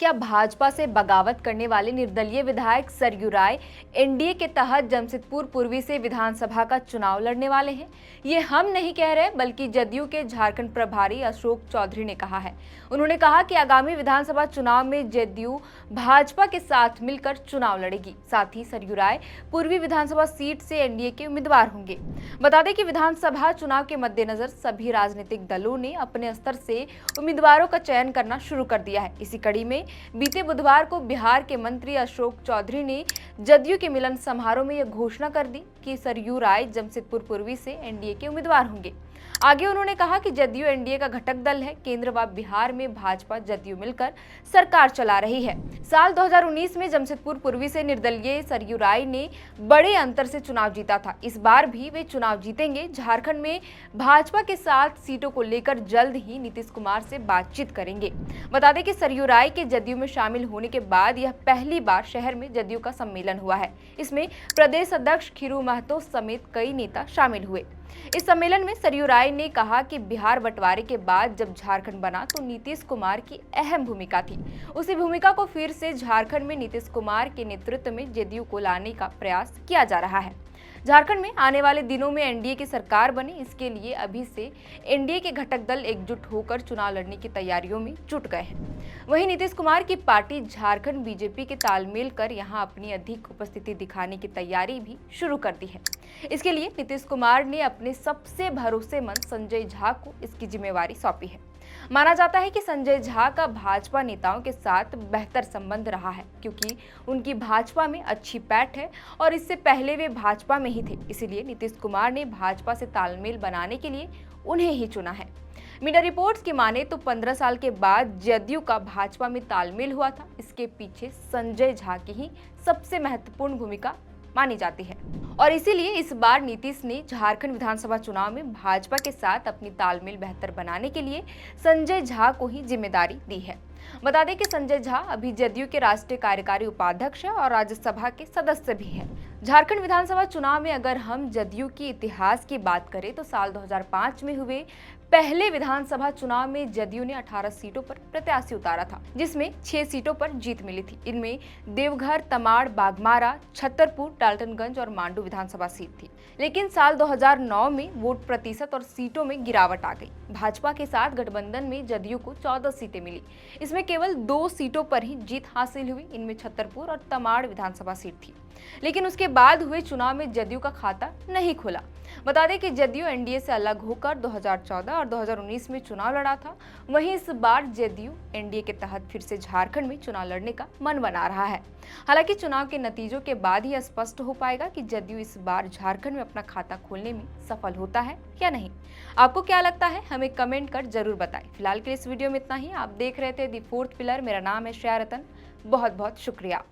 क्या भाजपा से बगावत करने वाले निर्दलीय विधायक सरयू राय एनडीए के तहत जमशेदपुर पूर्वी से विधानसभा का चुनाव लड़ने वाले हैं? ये हम नहीं कह रहे, बल्कि जदयू के झारखंड प्रभारी अशोक चौधरी ने कहा है। उन्होंने कहा कि आगामी विधानसभा चुनाव में जदयू भाजपा के साथ मिलकर चुनाव लड़ेगी। साथ ही सरयू राय पूर्वी विधानसभा सीट से एनडीए के उम्मीदवार होंगे। बता दें कि विधानसभा चुनाव के मद्देनजर सभी राजनीतिक दलों ने अपने स्तर से उम्मीदवारों का चयन करना शुरू कर दिया है। इसी कड़ी में बीते बुधवार को बिहार के मंत्री अशोक चौधरी ने जदयू के मिलन समारोह में यह घोषणा कर दी कि सरयू राय जमशेदपुर पूर्वी से एनडीए के उम्मीदवार होंगे। आगे उन्होंने कहा कि जदयू एनडीए का घटक दल है। केंद्र व बिहार में भाजपा जदयू मिलकर सरकार चला रही है। साल 2019 में जमशेदपुर पूर्वी से निर्दलीय सरयू राय ने बड़े अंतर से चुनाव जीता था। इस बार भी वे चुनाव जीतेंगे। झारखंड में भाजपा के साथ सीटों को लेकर जल्द ही नीतीश कुमार से बातचीत करेंगे। बता दें कि सरयू राय के जदयू में शामिल होने के बाद यह पहली बार शहर में जदयू का सम्मेलन हुआ है। इसमें प्रदेश अध्यक्ष खीरू महतो समेत कई नेता शामिल हुए। इस सम्मेलन में सरयू राय ने कहा कि बिहार बंटवारे के बाद जब झारखंड बना तो नीतीश कुमार की अहम भूमिका थी। उसी भूमिका को फिर से झारखंड में नीतीश कुमार के नेतृत्व में जदयू को लाने का प्रयास किया जा रहा है। झारखंड में आने वाले दिनों में एनडीए की सरकार बने, इसके लिए अभी से एनडीए के घटक दल एकजुट होकर चुनाव लड़ने की तैयारियों में जुट गए हैं। वहीं नीतीश कुमार की पार्टी झारखंड बीजेपी के तालमेल कर यहां अपनी अधिक उपस्थिति दिखाने की तैयारी भी शुरू कर दी है। इसके लिए नीतीश कुमार ने अपने सबसे भरोसेमंद संजय झा को इसकी जिम्मेवारी सौंपी है। माना जाता है कि संजय झा का भाजपा नेताओं के साथ बेहतर संबंध रहा है, क्योंकि उनकी भाजपा में अच्छी पैठ है और इससे पहले वे भाजपा में ही थे। इसीलिए नीतीश कुमार ने भाजपा से तालमेल बनाने के लिए उन्हें ही चुना है। मीडिया रिपोर्ट्स की माने तो 15 साल के बाद जदयू का भाजपा में तालमेल हुआ था। इसके पीछे संजय झा की ही सबसे महत्वपूर्ण भूमिका मानी जाती है और इसीलिए इस बार नीतीश ने झारखंड विधानसभा चुनाव में भाजपा के साथ अपनी तालमेल बेहतर बनाने के लिए संजय झा को ही जिम्मेदारी दी है। बता दें कि संजय झा अभी जदयू के राष्ट्रीय कार्यकारी उपाध्यक्ष है और राज्यसभा के सदस्य भी हैं। झारखंड विधानसभा चुनाव में अगर हम जदयू के इतिहास की बात करें तो साल 2005 में हुए पहले विधानसभा चुनाव में जदयू ने 18 सीटों पर प्रत्याशी उतारा था, जिसमें 6 सीटों पर जीत मिली थी। इनमें देवघर, तमाड़, बाघमारा, छतरपुर, डाल्टनगंज और मांडू विधानसभा सीट थी। लेकिन साल 2009 में वोट प्रतिशत और सीटों में गिरावट आ गई। भाजपा के साथ गठबंधन में जदयू को 14 सीटें मिली। इसमें केवल 2 सीटों पर ही जीत हासिल हुई। इनमें छतरपुर और तमाड़ विधानसभा सीट थी। लेकिन उसके बाद हुए चुनाव में जदयू का खाता नहीं खुला। बता दें कि जदयू एनडीए से अलग होकर 2014 और 2019 में चुनाव लड़ा था। वहीं इस बार जदयू एनडीए के तहत फिर से झारखंड में चुनाव लड़ने का मन बना रहा है। हालांकि चुनाव के नतीजों के बाद ही स्पष्ट हो पाएगा कि जदयू इस बार झारखंड में अपना खाता खोलने में सफल होता है या नहीं। आपको क्या लगता है, हमें कमेंट कर जरूर बताएं। फिलहाल के इस वीडियो में इतना ही। आप देख रहे थे दी फोर्थ पिलर। मेरा नाम है श्रेया रतन। बहुत बहुत शुक्रिया।